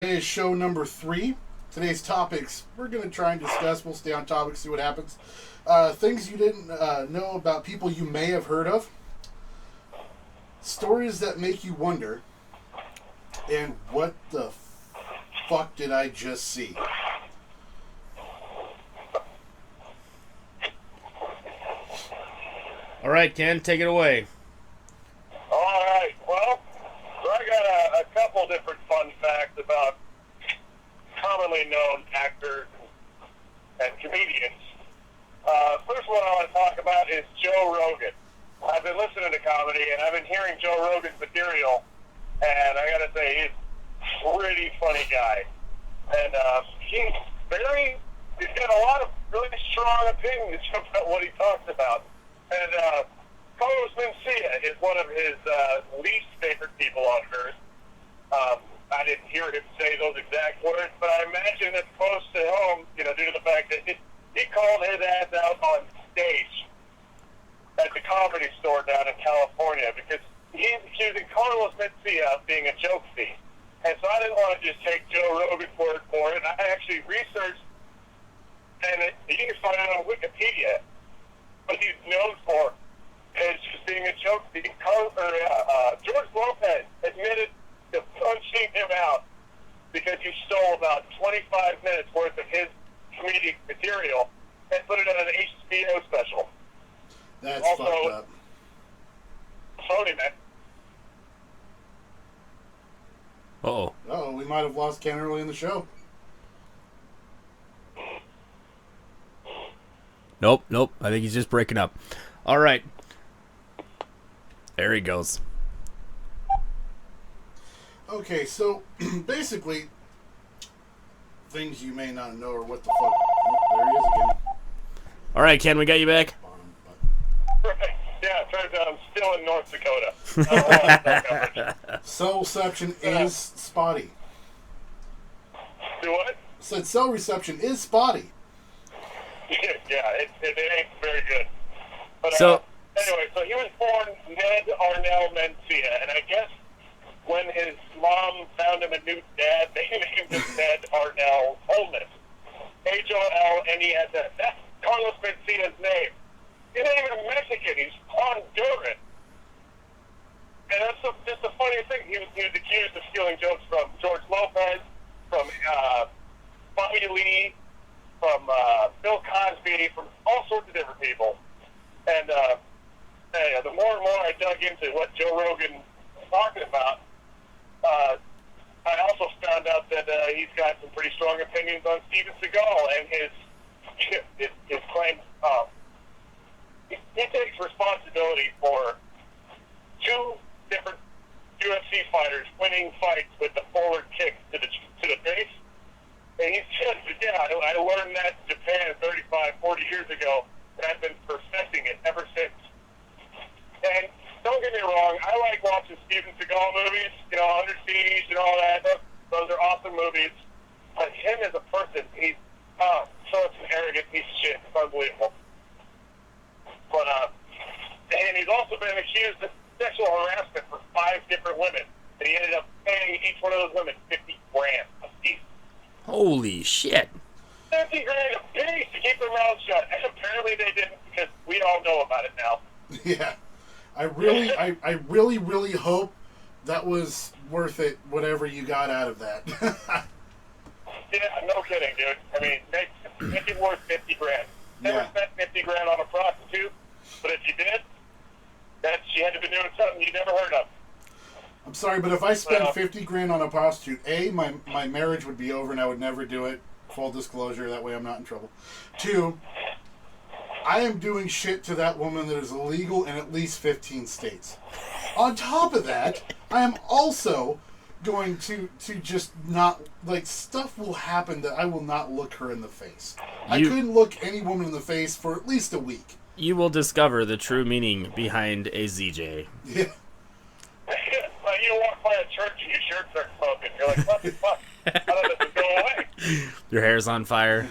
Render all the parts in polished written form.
Today is show number 3. Today's topics, we're going to try and discuss, we'll stay on topic, see what happens. Things you didn't know about people you may have heard of. Stories that make you wonder. And what the fuck did I just see? All right, Ken, take it away. All right. Well, so I got a couple different fun facts about commonly known actors and comedians. First one I want to talk about is Joe Rogan. I've been listening to comedy, and I've been hearing Joe Rogan's material, and I got to say, he's a pretty funny guy. And he's got a lot of really strong opinions about what he talks about. And Carlos Mencia is one of his least favorite people on earth. I didn't hear him say those exact words, but I imagine it's close to home, due to the fact that he called his ass out on stage at the Comedy Store down in California because he's accusing Carlos Mencia of being a joke thief. And so I didn't want to just take Joe Rogan's word for it. I actually researched, and you can find it on Wikipedia, what he's known for is just being a joke thief. George Lopez admitted to punching him out because he stole about 25 minutes worth of his comedic material and put it on an HBO special. That's also fucked up. Sony, man. Uh-oh. Oh, we might have lost Ken early in the show. Nope. I think he's just breaking up. All right. There he goes. Okay, so basically, things you may not know or what the fuck. Oh, there he is again. All right, Ken, we got you back. Bottom button. Right. Yeah, it turns out I'm still in North Dakota. Cell reception is spotty. Do what? Said cell reception is spotty. Yeah, it ain't very good. But So- anyway, so he was born Ned Arnell Mencia, and I guess when his mom found him a new dad, they named him Ned Arnell Holness. Holness. That's Carlos Mencia's name. He's not even Mexican. He's Honduran. And that's just the funniest thing. He was accused of stealing jokes from George Lopez, from Bobby Lee, from Bill Cosby, from all sorts of different people. And the more and more I dug into what Joe Rogan was talking about, I also found out that he's got some pretty strong opinions on Steven Seagal and his claims. He takes responsibility for 2 different UFC fighters winning fights with the forward kick to the face. And he said, I learned that in Japan 35, 40 years ago, and I've been perfecting it ever since. And don't get me wrong, I like watching Steven Seagal movies, Under Siege and all that. Those are awesome movies. But him as a person, he's such an arrogant piece of shit. It's unbelievable. But, and he's also been accused of sexual harassment for 5 different women. And he ended up paying each one of those women $50,000 a piece. Holy shit. $50,000 a piece to keep their mouths shut. And apparently they didn't because we all know about it now. Yeah. I really hope that was worth it, whatever you got out of that. Yeah, no kidding, dude. I mean, make it worth $50,000. Never spent $50,000 on a prostitute, but if you did, she had to be doing something you never heard of. I'm sorry, but if I spent $50,000 on a prostitute, A, my marriage would be over and I would never do it. Full disclosure, that way I'm not in trouble. 2, I am doing shit to that woman that is illegal in at least 15 states. On top of that, I am also going to just not, stuff will happen that I will not look her in the face. I couldn't look any woman in the face for at least a week. You will discover the true meaning behind a ZJ. Yeah. You walk by a church and your shirt starts smoking. You're like, what the fuck? How did this go away? Your hair's on fire.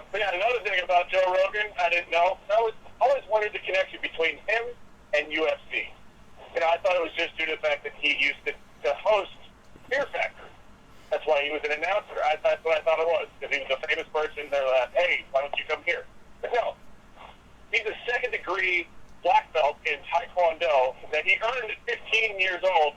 But yeah, another thing about Joe Rogan, I didn't know. I always wondered the connection between him and UFC. I thought it was just due to the fact that he used to host Fear Factor. That's why he was an announcer. That's what I thought it was, because he was a famous person. They're like, hey, why don't you come here? But no, he's a second-degree black belt in Taekwondo that he earned at 15 years old.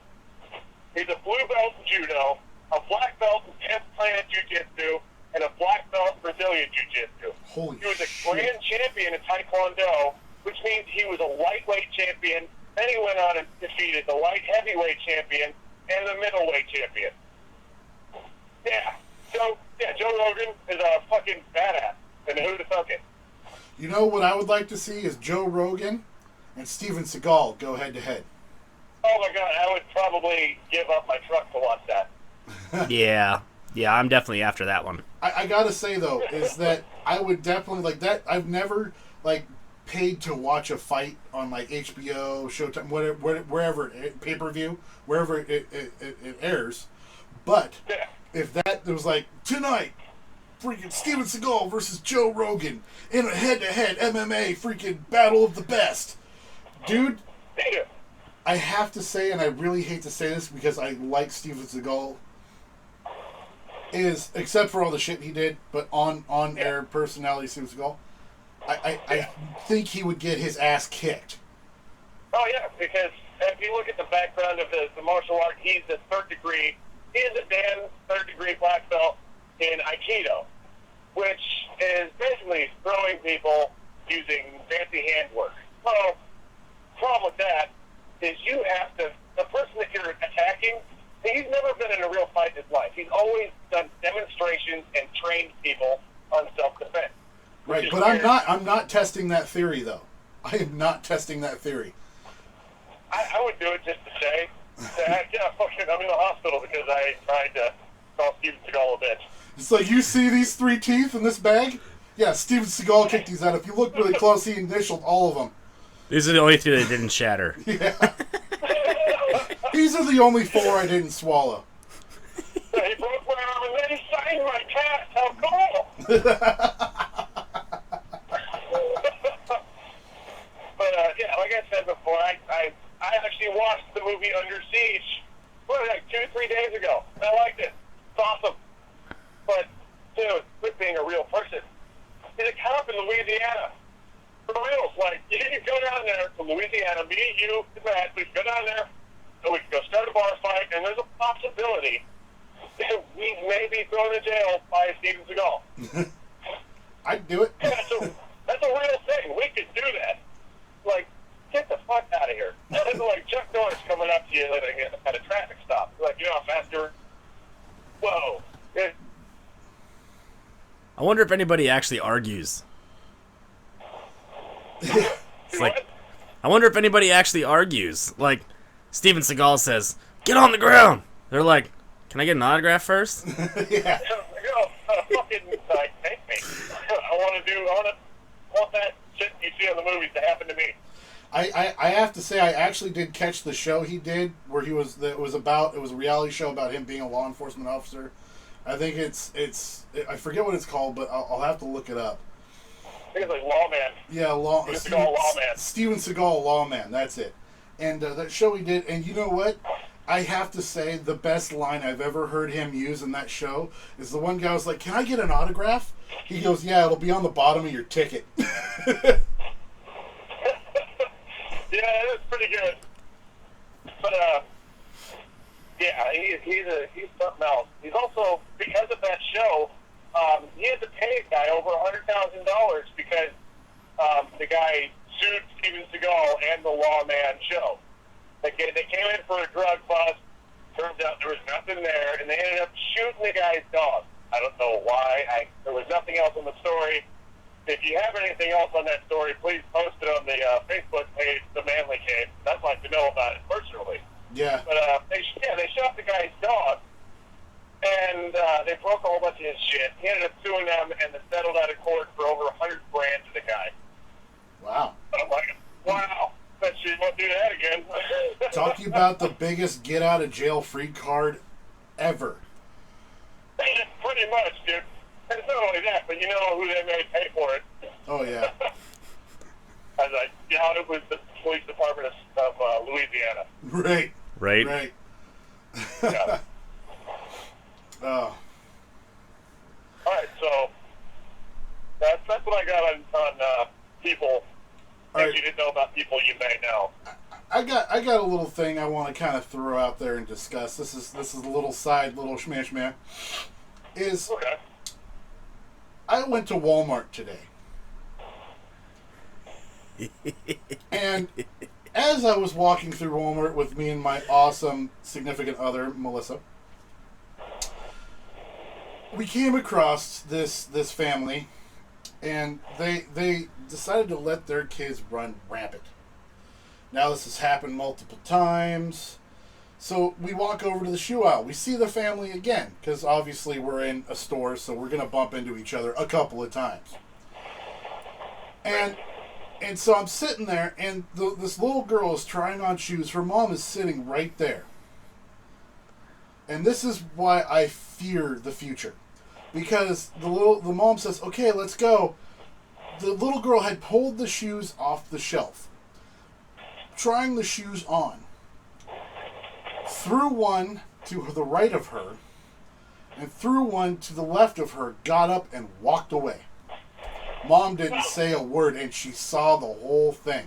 He's a blue belt in Judo, a black belt in 10th Planet Jiu-Jitsu, and a black belt in Brazilian Jiu-Jitsu. Holy He was a shit. grand champion in Taekwondo, which means he was a lightweight champion. Then he went on and defeated the light heavyweight champion and the middleweight champion. Yeah. So, yeah, Joe Rogan is a fucking badass. And who'd have thunk it? You know what I would like to see is Joe Rogan and Steven Seagal go head-to-head. Oh, my God. I would probably give up my truck to watch that. Yeah, I'm definitely after that one. I gotta say, though, is that I would definitely, like, that, I've never, like, paid to watch a fight on, like, HBO, Showtime, wherever, pay-per-view, wherever it airs. But Yeah. if that was like, tonight, freaking Steven Seagal versus Joe Rogan in a head-to-head MMA freaking battle of the best. Dude, Yeah. I have to say, and I really hate to say this because I like Steven Seagal, is, except for all the shit he did, but on-air personality Steven Seagal, I think he would get his ass kicked. Oh, yeah, because if you look at the background of the martial art, he's a third-degree, he is a Dan third-degree black belt in Aikido, which is basically throwing people using fancy handwork. So, problem with that is you have to, the person that you're attacking, he's never been in a real fight in his life. He's always done demonstrations and trained people on self-defense. Right, but I'm not testing that theory, though. I am not testing that theory. I would do it just to say that, yeah, fucking, I'm in the hospital because I tried to call Steven Seagal a bitch. It's like, you see these 3 teeth in this bag? Yeah, Steven Seagal kicked these out. If you look really close, he initialed all of them. These are the only 3 that didn't shatter. Yeah. These are the only 4 I didn't swallow. Yeah, he broke my arm and then he signed my cast. How cool! But, yeah, like I said before, I actually watched the movie Under Siege, like 2-3 days ago. I liked it. It's awesome. But, dude, quit being a real person. He's a cop in Louisiana. For reals, like, you can go down there to Louisiana, me, you, and Matt, we can go down there, and we can go start a bar fight, and there's a possibility that we may be thrown in jail by Steven Seagal. I'd do it. That's a real thing. We could do that. Like, get the fuck out of here. It's like Chuck Norris coming up to you at a traffic stop. Like, you know how fast you're... Whoa. I wonder if anybody actually argues. It's like, I wonder if anybody actually argues. Like, Steven Seagal says, "Get on the ground." They're like, "Can I get an autograph first?" Yeah. Fucking, like, take me. I want that shit you see in the movies to happen to me. I have to say, I actually did catch the show he did where it was a reality show about him being a law enforcement officer. I think I forget what it's called, but I'll have to look it up. I think it's like Lawman. Yeah, Steven Seagal Lawman. Steven Seagal Lawman, that's it. And that show he did, and you know what? I have to say the best line I've ever heard him use in that show is the one guy was like, "Can I get an autograph?" He goes, "Yeah, it'll be on the bottom of your ticket." Yeah, it's pretty good. But, yeah, he's something else. He's also, because of that show, he had to pay a guy over $100,000 because the guy sued Steven Seagal and the Lawman show. They came in for a drug bust. Turns out there was nothing there, and they ended up shooting the guy's dog. I don't know why. There was nothing else on the story. If you have anything else on that story, please post it on the Facebook page, The Manly Cave. I'd like to know about it personally. Yeah. But they shot the guy's dog, and they broke a whole bunch of his shit. He ended up suing them, and they settled out of court for over $100,000 to the guy. Wow. I'm like, wow, bet you won't do that again. Talking about the biggest get out of jail free card ever. Pretty much, dude. And it's not only that, but you know who they made pay for it. Oh yeah. I was like, yeah, it was the police department of Louisiana. Right. Right. Right. Yeah. Oh. All right, so that's what I got on people. Things right. you didn't know about people you may know. I got a little thing I want to kind of throw out there and discuss. This is a little schmash man. Okay. I went to Walmart today. And as I was walking through Walmart with me and my awesome significant other, Melissa, we came across this family, and they decided to let their kids run rampant. Now this has happened multiple times. So we walk over to the shoe aisle. We see the family again, because obviously we're in a store, so we're going to bump into each other a couple of times. And so I'm sitting there, and this little girl is trying on shoes. Her mom is sitting right there. And this is why I fear the future. Because the mom says, okay, let's go. The little girl had pulled the shoes off the shelf, trying the shoes on, threw one to the right of her, and threw one to the left of her, got up and walked away. Mom didn't say a word, and she saw the whole thing.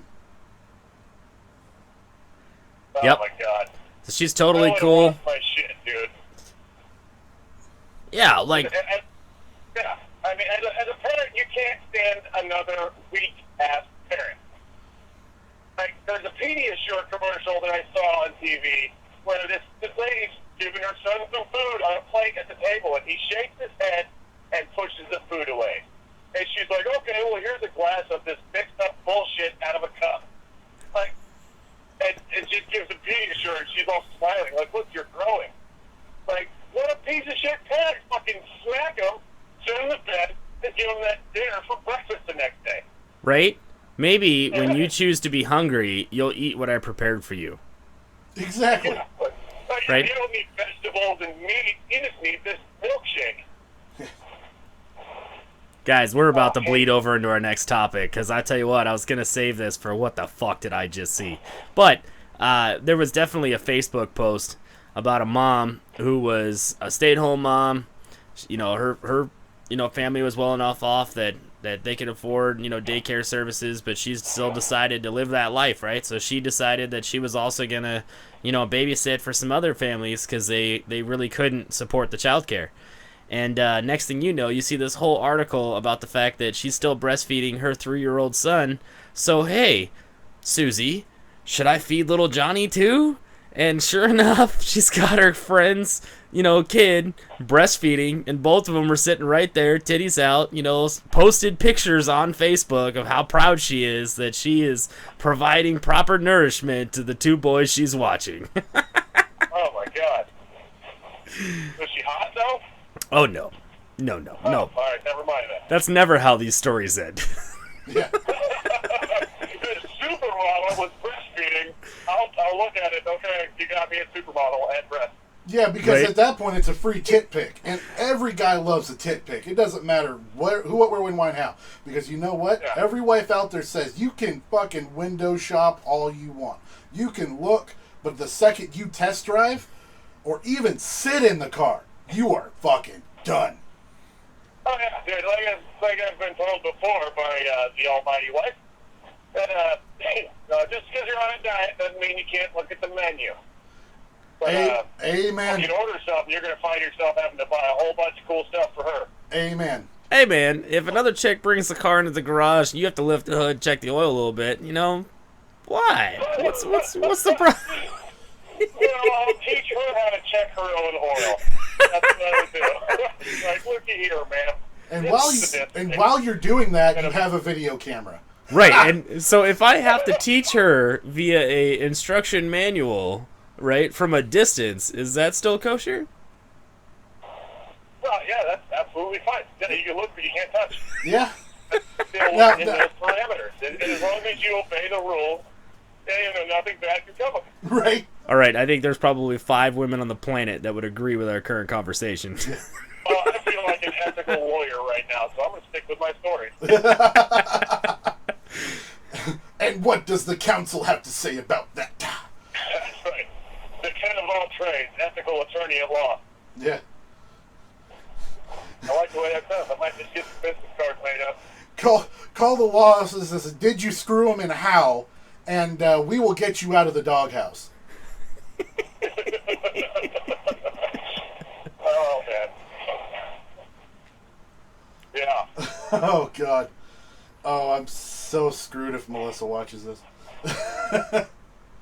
Yep. Oh my god. So she's totally I cool. lost my shit, dude. Yeah, like, Yeah. I mean, as a parent, you can't stand another weak-ass parent. Like, there's a Pediasure commercial that I saw on TV where this lady's giving her son some food on a plate at the table, and he shakes his head and pushes the food away. And she's like, okay, well, here's a glass of this mixed-up bullshit out of a cup. Like, and just gives a Pediasure, and she's all smiling, like, look, you're growing. Like, what a piece of shit parent. Fucking smack him, sit him in bed, and give him that dinner for breakfast the next day. right? Maybe when you choose to be hungry, you'll eat what I prepared for you. Exactly. Yeah, but Right. You don't need vegetables and meat. You just need this milkshake. Guys, we're about to bleed over into our next topic, because I tell you what, I was going to save this for what the fuck did I just see. But there was definitely a Facebook post about a mom who was a stay-at-home mom. You know, her family was well enough off that they could afford, daycare services, but she still decided to live that life, right? So she decided that she was also going to, babysit for some other families because they really couldn't support the childcare. And next thing you know, you see this whole article about the fact that she's still breastfeeding her 3-year-old son. So, hey, Susie, should I feed little Johnny too? And sure enough, she's got her friend's, kid breastfeeding, and both of them were sitting right there, titties out, posted pictures on Facebook of how proud she is that she is providing proper nourishment to the 2 boys she's watching. Oh, my God. Was she hot, though? Oh, no. No. All right, never mind that. That's never how these stories end. Yeah. This supermodel was breastfeeding. I'll look at it. Okay, you got me a supermodel and breast. Yeah, because Right. at that point it's a free tit pic, and every guy loves a tit pic. It doesn't matter who, what, where, when, why, and how. Because you know what? Yeah. Every wife out there says you can fucking window shop all you want. You can look, but the second you test drive, or even sit in the car, you are fucking done. Oh, yeah, dude, like I've been told before by the almighty wife, that just because you're on a diet doesn't mean you can't look at the menu. But, Amen. if you order something, you're going to find yourself having to buy a whole bunch of cool stuff for her. Amen. Hey, man, if another chick brings the car into the garage, you have to lift the hood, check the oil a little bit, why? What's the problem? I'll teach her how to check her own oil. That's what I would do. Like, looky here, man. And while you're doing that, you have a video camera. Right, and so if I have to teach her via a instruction manual, right, from a distance, is that still kosher? Well, yeah, that's absolutely fine. Yeah, you can look, but you can't touch. Yeah. Still Now, in those parameters. And as long as you obey the rules, nothing bad can come of it. Right. All right, I think there's probably 5 women on the planet that would agree with our current conversation. Well, I feel like an ethical lawyer right now, so I'm going to stick with my story. And what does the council have to say about that? That's right. The king of all trades, ethical criminal attorney at law. Yeah. I like the way that sounds. I might just get the business card made up. Call the law office and say, did you screw him and how? And we will get you out of the doghouse. Oh, man. Yeah. Oh, God. Oh, I'm so screwed if Melissa watches this.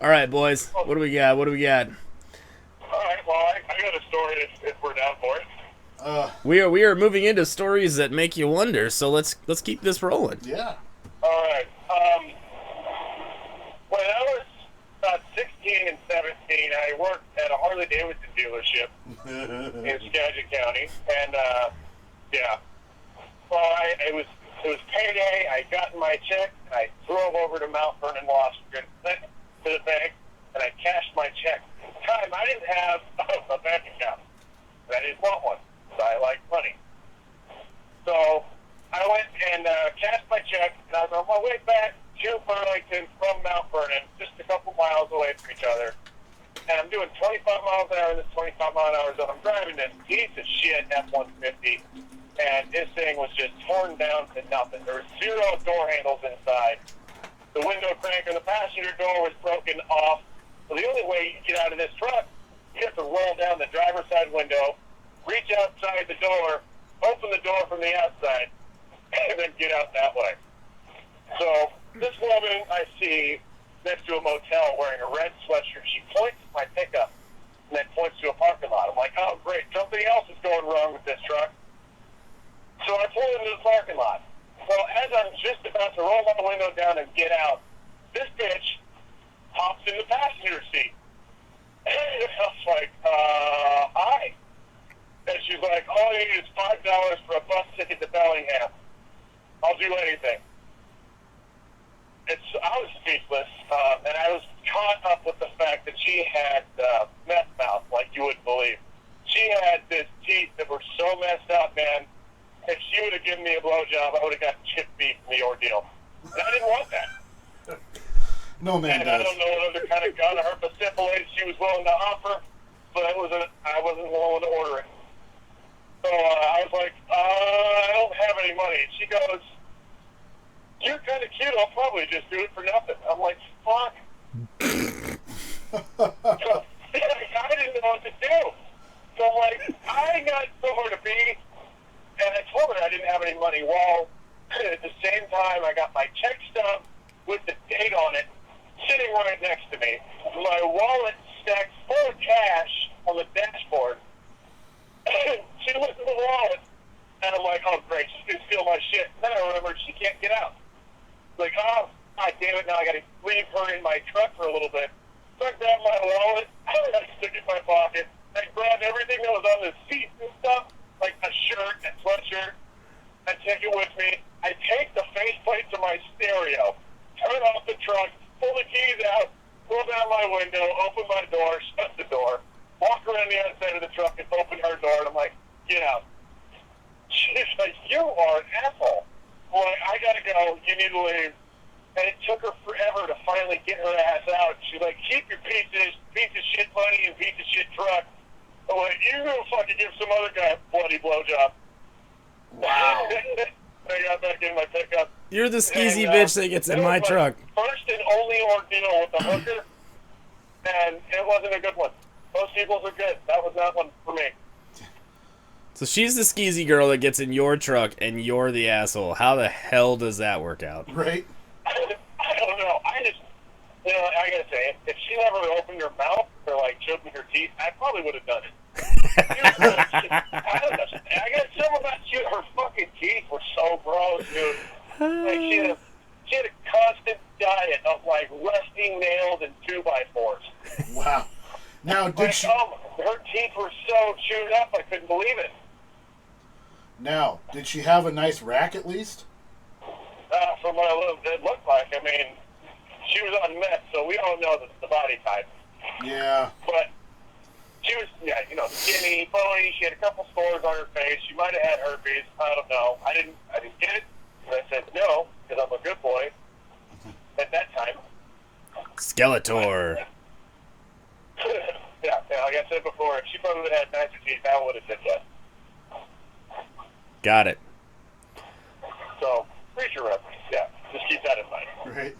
All right, boys. What do we got? All right, well, I got a story if we're down for it. We are moving into stories that make you wonder, so let's keep this rolling. Yeah. All right. When I was about 16 and 17, I worked at a Harley-Davidson dealership in Skagit County, and yeah. Well, it was payday. I got my check, and I drove over to Mount Vernon Law Street to the bank, and I cashed my check. At the time, I didn't have a bank account, and I didn't want one, so I like money. So I went and cashed my check, and I was on my way back to Burlington from Mount Vernon, just a couple miles away from each other. And I'm doing 25 miles an hour in this 25-mile-an-hour zone. I'm driving this piece of shit F-150, and this thing was just torn down to nothing. There were 0 door handles inside. The window crank on the passenger door was broken off. So the only way you get out of this truck, you have to roll down the driver's side window, reach outside the door, open the door from the outside, and then get out that way. So this woman I see next to a motel wearing a red sweatshirt, she points at my pickup and then points to a parking lot. I'm like, oh, great, something else is going wrong with this truck. So I pull into the parking lot. Well, as I'm just about to roll my window down and get out, this bitch hops in the passenger seat. And I was like, hi. And she's like, all you need is $5 for a bus ticket to Bellingham. I'll do anything. I was speechless, and I was caught up with the fact that she had meth mouth, like you wouldn't believe. She had this teeth that were so messed up, man. If she would have given me a blowjob, I would have got chipped beef in the ordeal. And I didn't want that. No man and does. I don't know what other kind of gun or herpacipillate she was willing to offer, but I wasn't willing to order it. So I was like, I don't have any money. And she goes, you're kind of cute. I'll probably just do it for nothing. I'm like, fuck. So, I didn't know what to do. So I'm like, I got somewhere to be, and I told her I didn't have any money. Well, at the same time, I got my check stub with the date on it sitting right next to me. My wallet stacked full of cash on the dashboard. She looks at the wallet, and I'm like, oh, great, she's going to steal my shit. Then I remembered she can't get out. Like, oh, God damn it, now I got to leave her in my truck for a little bit. So I grabbed my wallet, I stuck it in my pocket, I grabbed everything that was on the seats and stuff, like a shirt, a sweatshirt. I take it with me. I take the faceplate to my stereo, turn off the truck, pull the keys out, pull down my window, open my door, shut the door, walk around the outside of the truck and open her door, and I'm like, get out. She's like, you are an asshole. I'm like, I gotta go, you need to leave. And it took her forever to finally get her ass out. She's like, keep your piece of shit money and piece of shit truck. I'm like, you go fucking give some other guy a bloody blowjob. Wow. I got back in my pickup. You're the skeezy bitch that gets in my truck. First and only ordeal with the hooker, and it wasn't a good one. Most people's are good. That was not one for me. So she's the skeezy girl that gets in your truck, and you're the asshole. How the hell does that work out? Right? I don't know. I gotta say, if she never opened her mouth or like showed me her teeth, I probably would have done it. I don't know. I got something about you. Her fucking teeth were so gross, dude. Like she had a constant diet of like rusting nails and 2x4s. Wow. Now, did she? Her teeth were so chewed up, I couldn't believe it. Now, did she have a nice rack at least? From what it looked like, I mean, she was on meth, so we don't know the body type. Yeah. But she was, skinny, bony. She had a couple stores on her face. She might have had herpes. I don't know. I didn't get it. And I said no, because I'm a good boy at that time. Skeletor. Yeah, like I said before, if she probably would have had nicer teeth, I would have said yes. Got it. So, preacher reference, yeah. Just keep that in mind. Right.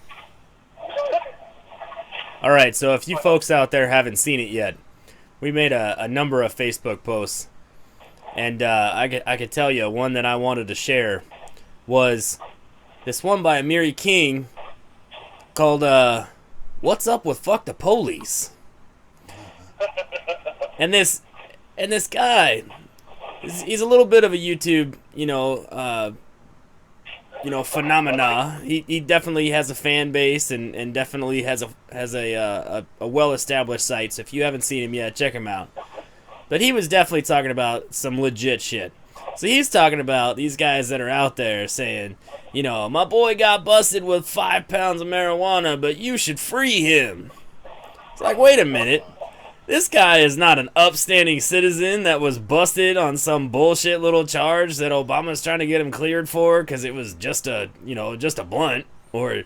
All right, so if you folks out there haven't seen it yet, we made a number of Facebook posts, and I could tell you one that I wanted to share was this one by Amiri King called "What's Up with Fuck the Police," and this guy, he's a little bit of a YouTube, phenomena. He definitely has a fan base and definitely has a well-established site. So if you haven't seen him yet, check him out. But he was definitely talking about some legit shit. So he's talking about these guys that are out there saying, my boy got busted with 5 pounds of marijuana, but you should free him. It's like, wait a minute. This guy is not an upstanding citizen that was busted on some bullshit little charge that Obama's trying to get him cleared for because it was just a blunt or,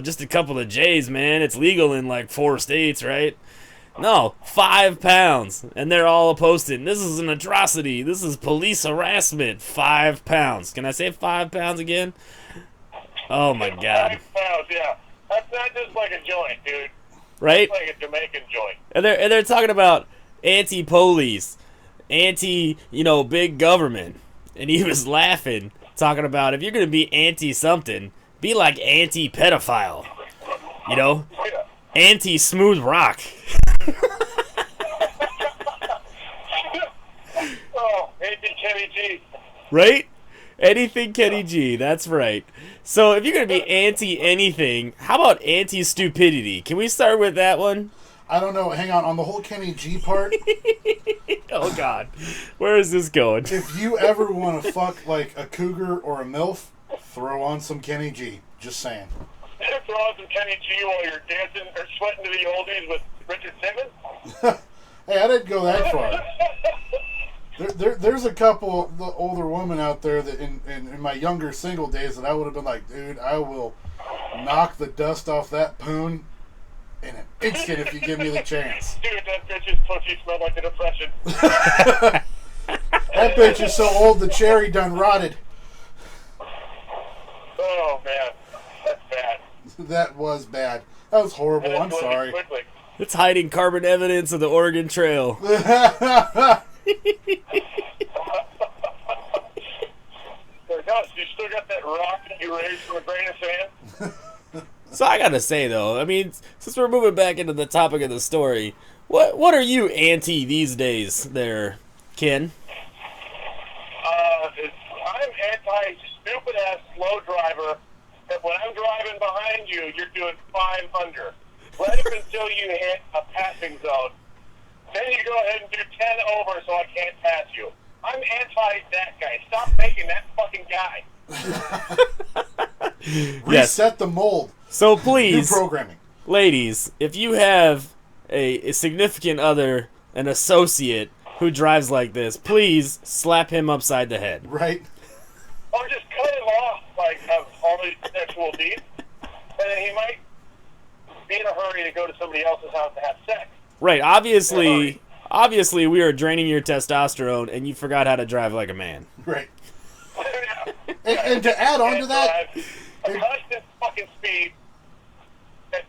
just a couple of J's, man. It's legal in like 4 states, right? No, 5 pounds. And they're all posting, this is an atrocity. This is police harassment. 5 pounds. Can I say 5 pounds again? Oh my God. 5 pounds, yeah. That's not just like a joint, dude. Right? It's like a Jamaican joint. And they're talking about anti-police, big government. And he was laughing, talking about if you're going to be anti-something, be like anti-pedophile. Yeah. Anti-smooth rock. Oh, Kenny G. Right? Anything Kenny G, that's right. So if you're going to be anti-anything, how about anti-stupidity? Can we start with that one? I don't know. Hang on the whole Kenny G part. Oh, God. Where is this going? If you ever want to fuck like a cougar or a MILF, throw on some Kenny G. Just saying. Throw on some Kenny G while you're dancing or sweating to the oldies with Richard Simmons? Hey, I didn't go that far. There's a couple of the older women out there that in my younger single days that I would have been like, dude, I will knock the dust off that poon in an instant if you give me the chance. Dude, that bitch's pussy smelled like a depression. That bitch is so old the cherry done rotted. Oh, man. That's bad. That was bad. That was horrible. I'm sorry. Quickly. It's hiding carbon evidence of the Oregon Trail. You still got that rock that you raised from a grain of sand? So I gotta say though, I mean, since we're moving back into the topic of the story, what are you anti these days, there, Ken? I'm anti-stupid ass slow driver. That when I'm driving behind you, you're doing 5 under. Right up until you hit a passing zone. Then you go ahead and do 10 over so I can't pass you. I'm anti that guy. Stop making that fucking guy. Reset the mold. So New please, programming. ladies, if you have a significant other, an associate who drives like this, please slap him upside the head. Right. Or just cut him off, like, of all these sexual deeds. And then he might be in a hurry to go to somebody else's house to have sex. Right, obviously we are draining your testosterone and you forgot how to drive like a man. Right. And to add on to that, a constant fucking speed, at,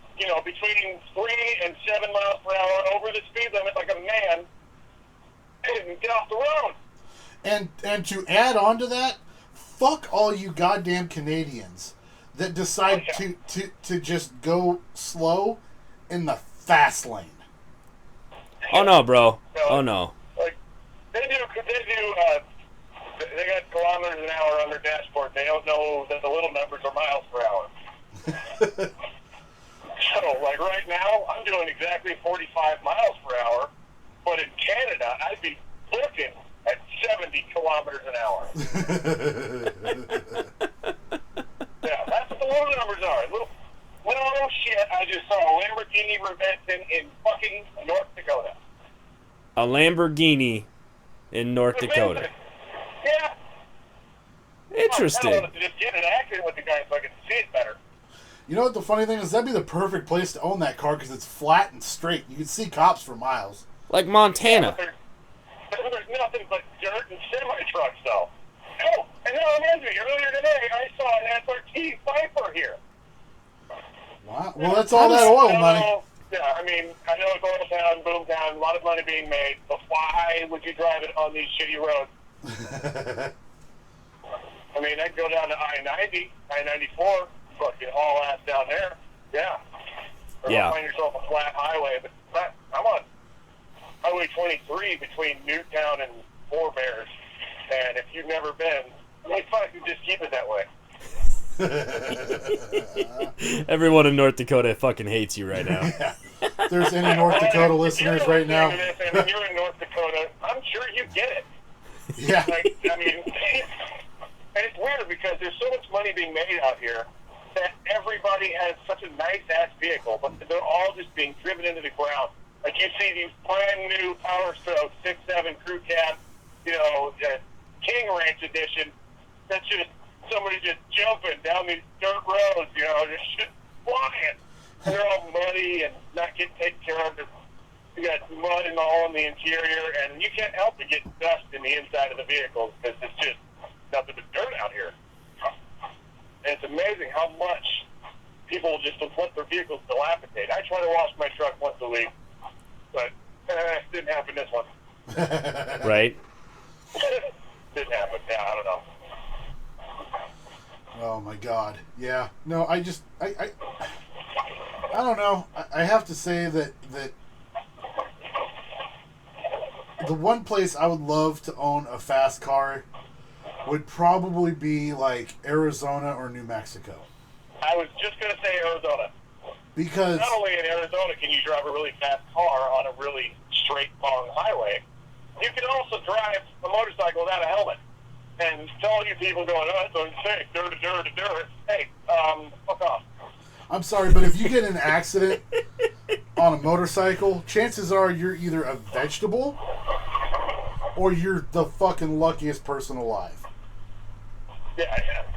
between 3 and 7 miles per hour over the speed limit like a man, and get off the road. and to add on to that, fuck all you goddamn Canadians that decide to just go slow in the fast lane. Oh no, bro. Oh no. Like they got kilometers an hour on their dashboard. They don't know that the little numbers are miles per hour. So, like right now, I'm doing exactly 45 miles per hour, but in Canada, I'd be looking at 70 kilometers an hour. Yeah, that's what the little numbers are. No shit, I just saw a Lamborghini Reventon in fucking North Dakota. A Lamborghini in North Dakota. Yeah. Interesting. I want to just get an accident with the guy so I can see it better. You know what the funny thing is? That'd be the perfect place to own that car because it's flat and straight. You can see cops for miles. Like Montana. There's nothing but dirt and semi-trucks, though. Oh, and that reminds me, earlier today, I saw an SRT Viper here. Wow. Well, that's all that oil money. Yeah, I mean, I know it's oil town, boom town, a lot of money being made, but why would you drive it on these shitty roads? I mean, I'd go down to I-90, I-94, fucking all ass down there. Yeah. Or find yourself a flat highway, but I'm on Highway 23 between Newtown and Four Bears, and if you've never been, you fucking just keep it that way. Everyone in North Dakota fucking hates you right now. Yeah. If there's any North Dakota listeners right now. And you're in North Dakota, I'm sure you get it. Yeah. Like, I mean, and it's weird because there's so much money being made out here that everybody has such a nice-ass vehicle, but they're all just being driven into the ground. Like, you see these brand new Power Stroke 6.7 crew cab, King Ranch edition, that's just somebody just jumping down these dirt roads, just flying. And they're all muddy and not getting taken care of. You got mud and all in the interior, and you can't help but get dust in the inside of the vehicles because it's just nothing but dirt out here. And it's amazing how much people just let their vehicles dilapidate. I try to wash my truck once a week, but it didn't happen this one. Right? Didn't happen. Yeah, I don't know. Oh my God. Yeah. No, I don't know. I have to say that the one place I would love to own a fast car would probably be like Arizona or New Mexico. I was just going to say Arizona. Because not only in Arizona can you drive a really fast car on a really straight, long highway, you can also drive a motorcycle without a helmet. And to all you people going, oh, that's unsafe, dirt. Hey, fuck off. I'm sorry, but if you get in an accident on a motorcycle, chances are you're either a vegetable or you're the fucking luckiest person alive. Yeah.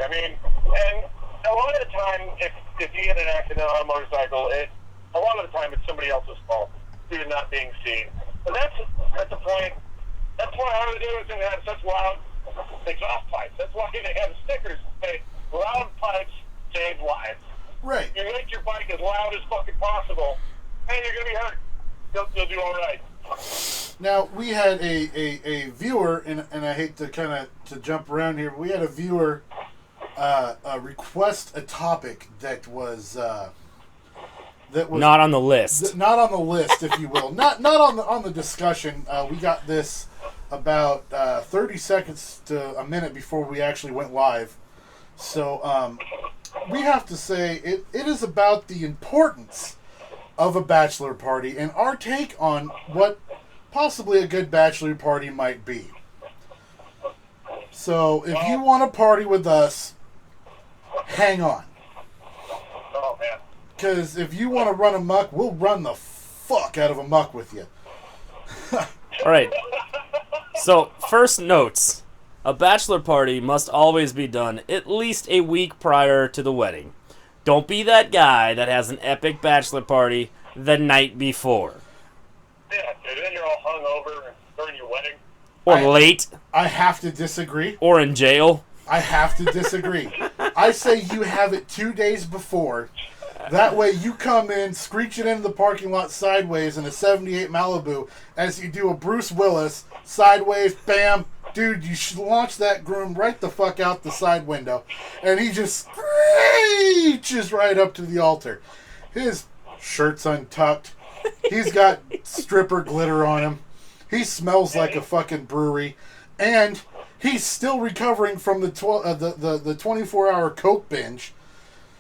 I mean, and a lot of the time, if you get in an accident on a motorcycle, a lot of the time it's somebody else's fault due to not being seen. But that's the point. That's why Harley Davidson has such loud exhaust pipes. That's why they have stickers that say, loud pipes save lives. Right. You make your bike as loud as fucking possible, and you're going to be hurt. You'll do all right. Now, we had a viewer, and I hate to kind of to jump around here, but we had a viewer request a topic that was not on the list. Not on the list, if you will. Not on the discussion. We got this about 30 seconds to a minute before we actually went live. So we have to say it is about the importance of a bachelor party and our take on what possibly a good bachelor party might be. So if you want to party with us, hang on. Oh, man. Because if you want to run amok, we'll run the fuck out of amok with you. All right. So, first notes. A bachelor party must always be done at least a week prior to the wedding. Don't be that guy that has an epic bachelor party the night before. Yeah, dude, then you're all hungover during your wedding. Or late. I have to disagree. Or in jail. I have to disagree. I say you have it 2 days before. That way you come in, screeching into the parking lot sideways in a 78 Malibu as you do a Bruce Willis, sideways, bam. Dude, you should launch that groom right the fuck out the side window. And he just screeches right up to the altar. His shirt's untucked. He's got stripper glitter on him. He smells like a fucking brewery. And he's still recovering from the 24-hour coke binge.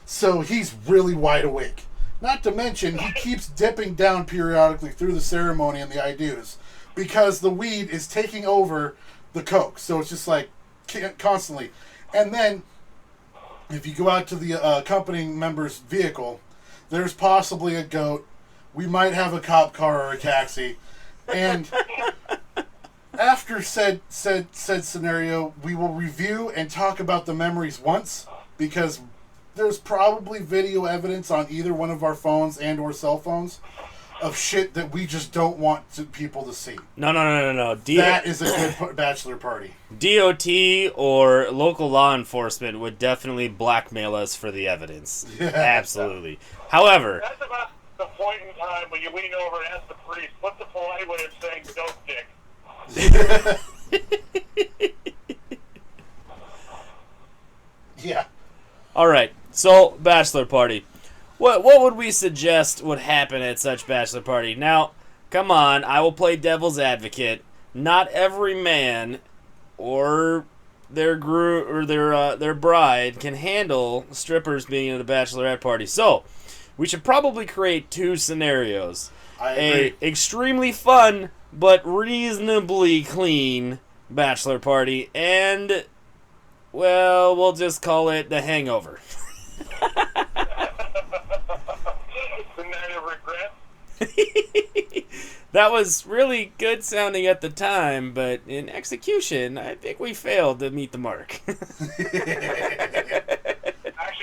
So he's really wide awake. Not to mention, he keeps dipping down periodically through the ceremony and the I-dos. Because the weed is taking over the coke. So it's just like constantly. And then, if you go out to the accompanying member's vehicle, there's possibly a goat. We might have a cop car or a taxi. And after said scenario, we will review and talk about the memories once, because there's probably video evidence on either one of our phones and or cell phones of shit that we just don't want people to see. No. That is a good bachelor party. DOT or local law enforcement would definitely blackmail us for the evidence. Absolutely. However... That's about the point in time when you lean over and ask the priest, what's the polite way of saying dope dick? Yeah. All right. So, bachelor party. What would we suggest would happen at such bachelor party? Now, come on, I will play devil's advocate. Not every man or their groom or their bride can handle strippers being at a bachelorette party. So, we should probably create two scenarios. I agree. A extremely fun but reasonably clean bachelor party, and, well, we'll just call it the hangover. The night of regret? That was really good sounding at the time, but in execution, I think we failed to meet the mark. Actually,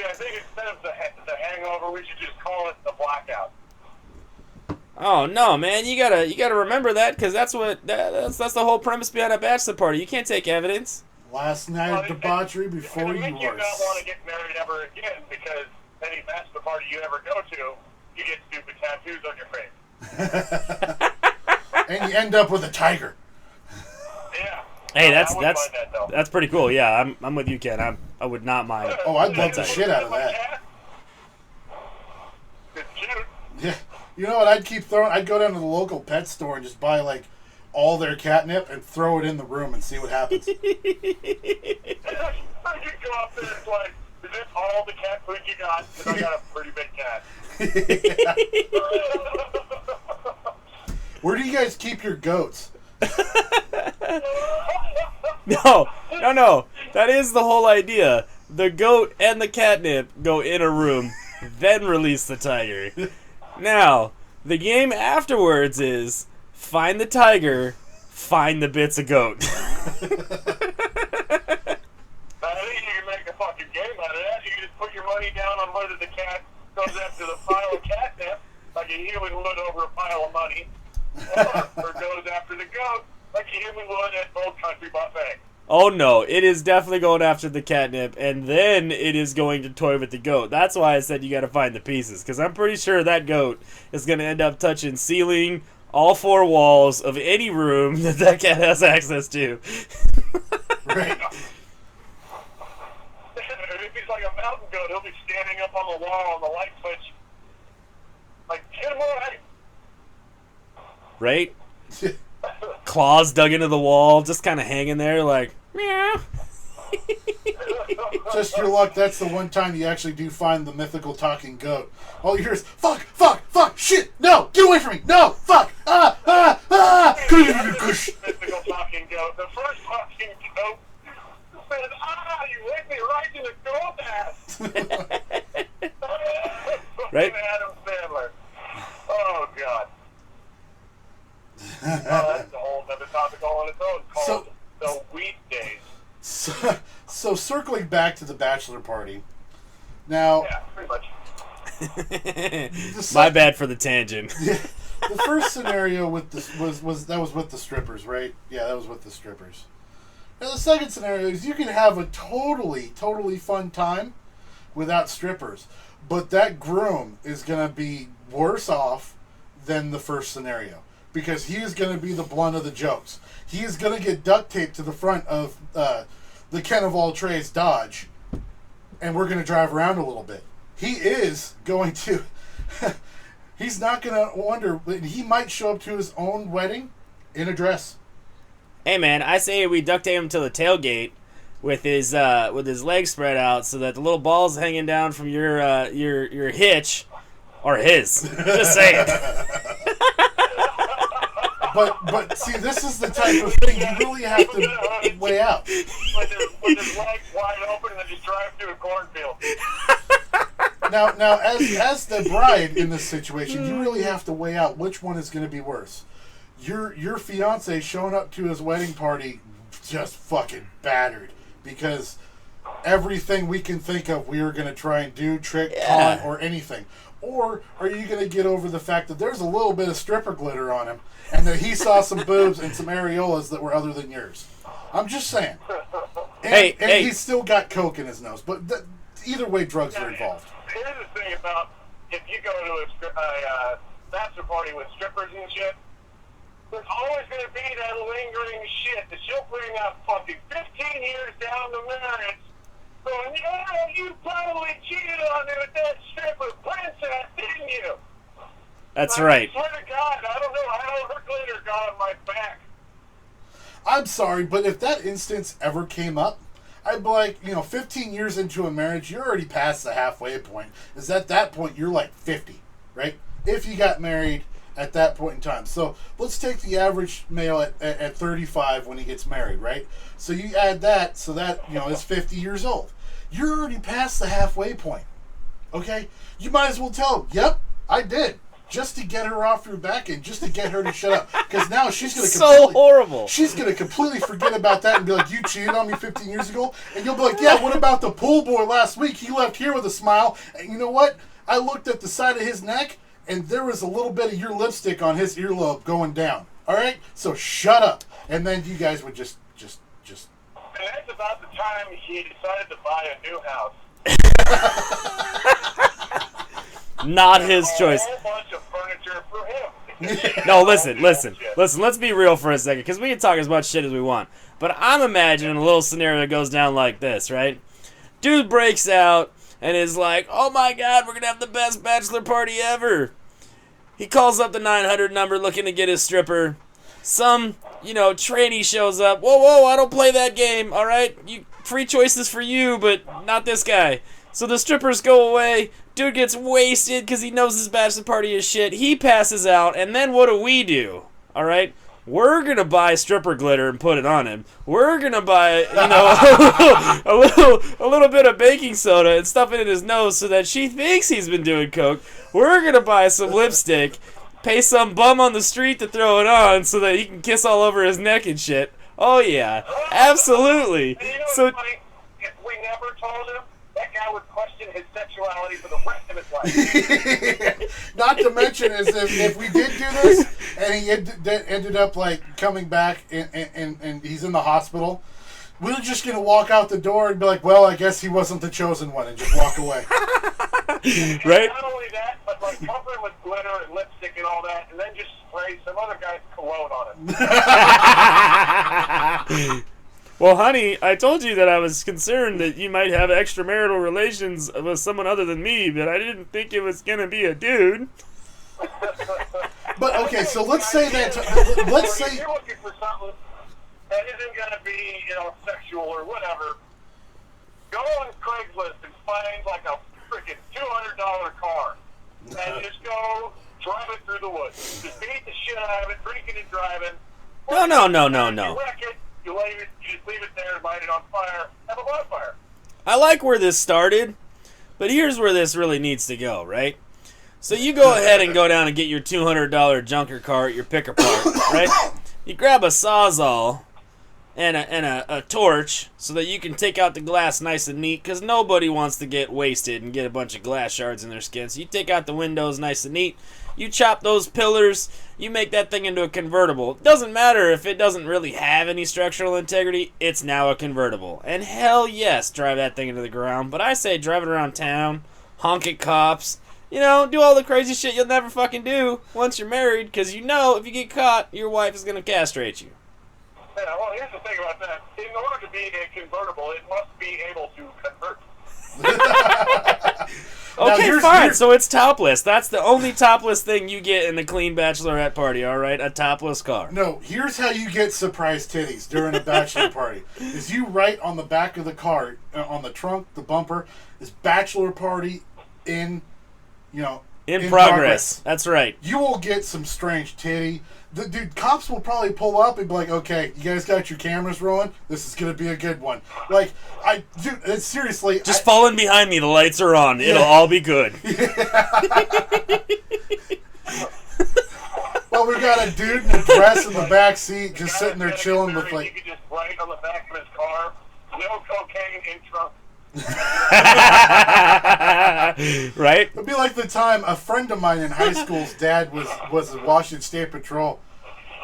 I think instead of the hangover, we should just call it the blackout. Oh no, man! You gotta remember that, because that's the whole premise behind a bachelor party. You can't take evidence. Last night of debauchery before you you make you were. not want to get married ever again, because any bachelor party you ever go to, you get stupid tattoos on your face. And you end up with a tiger. Yeah. Hey, I wouldn't mind that, though. that's pretty cool. Yeah, I'm with you, Ken. I would not mind. Oh, I'd love the shit out of that. It's cute. Yeah. You know what? I'd go down to the local pet store and just buy like all their catnip and throw it in the room and see what happens. I could go up there and like, is this all the cat food you got? Because I got a pretty big cat. Where do you guys keep your goats? No. That is the whole idea. The goat and the catnip go in a room, then release the tiger. Now, the game afterwards is find the tiger, find the bits of goat. I think you can make a fucking game out of that. You can just put your money down on whether the cat goes after the pile of catnip, like a human would over a pile of money, or goes after the goat, like a human would at Old Country Buffet. Oh no, it is definitely going after the catnip, and then it is going to toy with the goat. That's why I said you gotta find the pieces, because I'm pretty sure that goat is gonna end up touching ceiling, all four walls of any room that cat has access to. Right. If he's like a mountain goat, he'll be standing up on the wall on the light switch, like, get him away! Right? Claws dug into the wall, just kind of hanging there like, meow. Just your luck, that's the one time you actually do find the mythical talking goat. All you hear is, fuck, shit, no, get away from me, no, fuck, Mythical talking goat. The first talking goat said, you hit me right in the goat ass. Right? Adam Sandler. Oh, God. That's a whole other topic all on its own, called the weekdays. So circling back to the bachelor party. Now, Yeah, pretty much. My bad for the tangent. The first scenario with this was with the strippers, right? Yeah, that was with the strippers. Now the second scenario is you can have a totally fun time without strippers, but that groom is gonna be worse off than the first scenario because he is gonna be the blunt of the jokes. He is gonna get duct taped to the front of the Ken of all trades Dodge, and we're gonna drive around a little bit. He is going to. He's not gonna wonder. He might show up to his own wedding in a dress. Hey man, I say we duct tape him to the tailgate with his legs spread out so that the little balls hanging down from your hitch are his. Just saying. But see, this is the type of thing you really have to weigh out. With his legs wide open and then just drive through a cornfield. Now, as the bride in this situation, you really have to weigh out which one is going to be worse. Your fiance showing up to his wedding party just fucking battered because everything we can think of we are going to try and do, trick, con, or anything. Or are you going to get over the fact that there's a little bit of stripper glitter on him and that he saw some boobs and some areolas that were other than yours? I'm just saying. And, he's still got coke in his nose. But either way, drugs are involved. Here's the thing about if you go to a bachelor party with strippers and shit, there's always going to be that lingering shit that she'll bring up fucking 15 years down the marriage going, yeah, you probably cheated on me with that stripper princess, didn't you? That's right. I swear to God, I don't know how her glitter got on my back. I'm sorry, but if that instance ever came up, I'd be like, 15 years into a marriage, you're already past the halfway point. Is at that point, you're like 50, right? If you got married at that point in time. So let's take the average male at 35 when he gets married, right? So you add that, so that, is 50 years old. You're already past the halfway point, okay? You might as well tell him, yep, I did. Just to get her off your back and just to get her to shut up. Because now she's going to horrible. She's going to completely forget about that and be like, you cheated on me 15 years ago? And you'll be like, yeah, what about the pool boy last week? He left here with a smile. And you know what? I looked at the side of his neck, and there was a little bit of your lipstick on his earlobe going down. All right? So shut up. And then you guys would just. And that's about the time he decided to buy a new house. Not his choice. A whole bunch of furniture for him. No, listen. Let's be real for a second, because we can talk as much shit as we want. But I'm imagining a little scenario that goes down like this, right? Dude breaks out and is like, oh my God, we're going to have the best bachelor party ever. He calls up the 900 number looking to get his stripper. Some, trainee shows up. Whoa, I don't play that game, all right? Free choices for you, but not this guy. So the strippers go away. Dude gets wasted because he knows his bachelor party is shit. He passes out, and then what do? All right? We're going to buy stripper glitter and put it on him. We're going to buy, a little bit of baking soda and stuff it in his nose so that she thinks he's been doing coke. We're going to buy some lipstick, pay some bum on the street to throw it on so that he can kiss all over his neck and shit. Oh, yeah. Absolutely. So if we never told him, that guy would question his sexuality for the rest of his life. Not to mention is if we did do this and he ended up like coming back and he's in the hospital, we're just going to walk out the door and be like, well, I guess he wasn't the chosen one, and just walk away. Right? Not only that, but like cover him with glitter and lipstick and all that, and then just spray some other guy's cologne on him. Well, honey, I told you that I was concerned that you might have extramarital relations with someone other than me, but I didn't think it was going to be a dude. But, okay, so let's say that... Let's say... If you're looking for something that isn't going to be, sexual or whatever, go on Craigslist and find, like, a freaking $200 car. And just go drive it through the woods. Just beat the shit out of it, drinking and driving. No. You wreck it. You just leave it there, light it on fire, have a bonfire. I like where this started, but here's where this really needs to go, right? So you go ahead and go down and get your $200 junker car at your picker park, right? You grab a Sawzall and a torch so that you can take out the glass nice and neat, because nobody wants to get wasted and get a bunch of glass shards in their skin. So you take out the windows nice and neat. You chop those pillars, you make that thing into a convertible. It doesn't matter if it doesn't really have any structural integrity, it's now a convertible. And hell yes, drive that thing into the ground. But I say drive it around town, honk at cops, do all the crazy shit you'll never fucking do once you're married, because if you get caught, your wife is going to castrate you. Yeah, well, here's the thing about that. In order to be a convertible, it must be able to convert. Okay, fine. So it's topless. That's the only topless thing you get in a clean bachelorette party, all right? A topless car. No, here's how you get surprise titties during a bachelor party. Is you write on the back of the car, on the trunk, the bumper, is bachelor party in progress. That's right. You will get some strange titty. Dude, cops will probably pull up and be like, okay, you guys got your cameras rolling? This is going to be a good one. Like, dude, seriously. Just fall in behind me. The lights are on. It'll all be good. Well, we got a dude in a dress in the back seat just sitting there chilling with, like... You could just write on the back of his car, no cocaine in trunk. Right? It'd be like the time a friend of mine in high school's dad was a Washington State Patrol,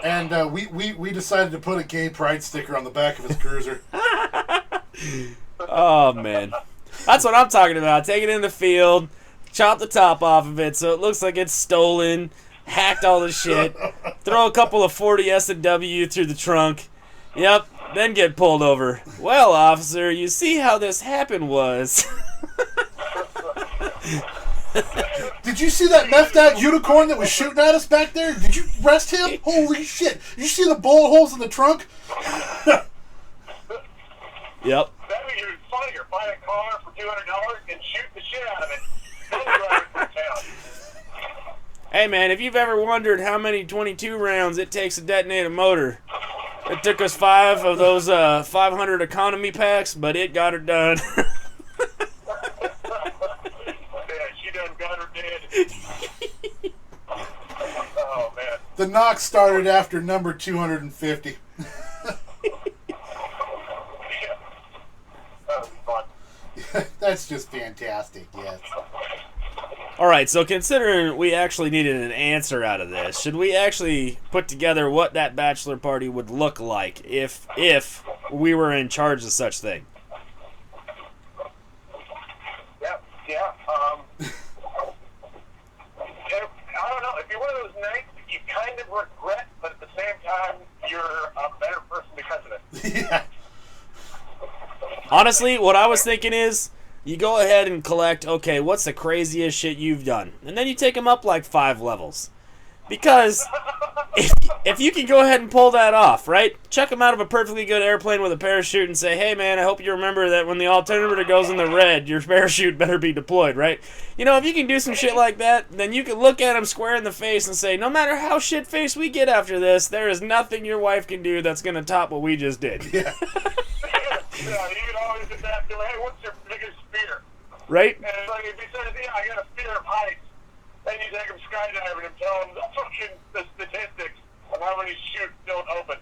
and we decided to put a gay pride sticker on the back of his cruiser. Oh, man. That's what I'm talking about. Take it in the field, chop the top off of it so it looks like it's stolen, hacked all the shit, throw a couple of 40 S&W through the trunk. Yep, then get pulled over. Well, officer, you see how this happened was... Did you see that methed out unicorn that was shooting at us back there? Did you arrest him? Holy shit. Did you see the bullet holes in the trunk? Yep. That'd be even funnier. Buy a car for $200 and shoot the shit out of it. Then drive it from town. Hey, man, if you've ever wondered how many 22 rounds it takes to detonate a motor, it took us 5 of those 500 economy packs, but it got her done. She done got her dead. Oh, man. The knock started after number 250. That was fun. That's just fantastic, yes. All right, so considering we actually needed an answer out of this, should we actually put together what that bachelor party would look like if we were in charge of such thing? Yeah. I don't know. If you're one of those nights that you kind of regret, but at the same time, you're a better person because of it. Yeah. Honestly, what I was thinking is, you go ahead and collect, okay, what's the craziest shit you've done? And then you take them up like 5 levels. Because if you can go ahead and pull that off, right? Check them out of a perfectly good airplane with a parachute and say, hey, man, I hope you remember that when the altimeter goes in the red, your parachute better be deployed, right? You know, if you can do some shit like that, then you can look at them square in the face and say, no matter how shit-faced we get after this, there is nothing your wife can do that's going to top what we just did. Yeah. Yeah, you can always just ask him, hey, what's your biggest fear? Right? And it's like, if he says, yeah, I got a fear of heights, then you take him skydiving and tell him the statistics of how many chutes don't open.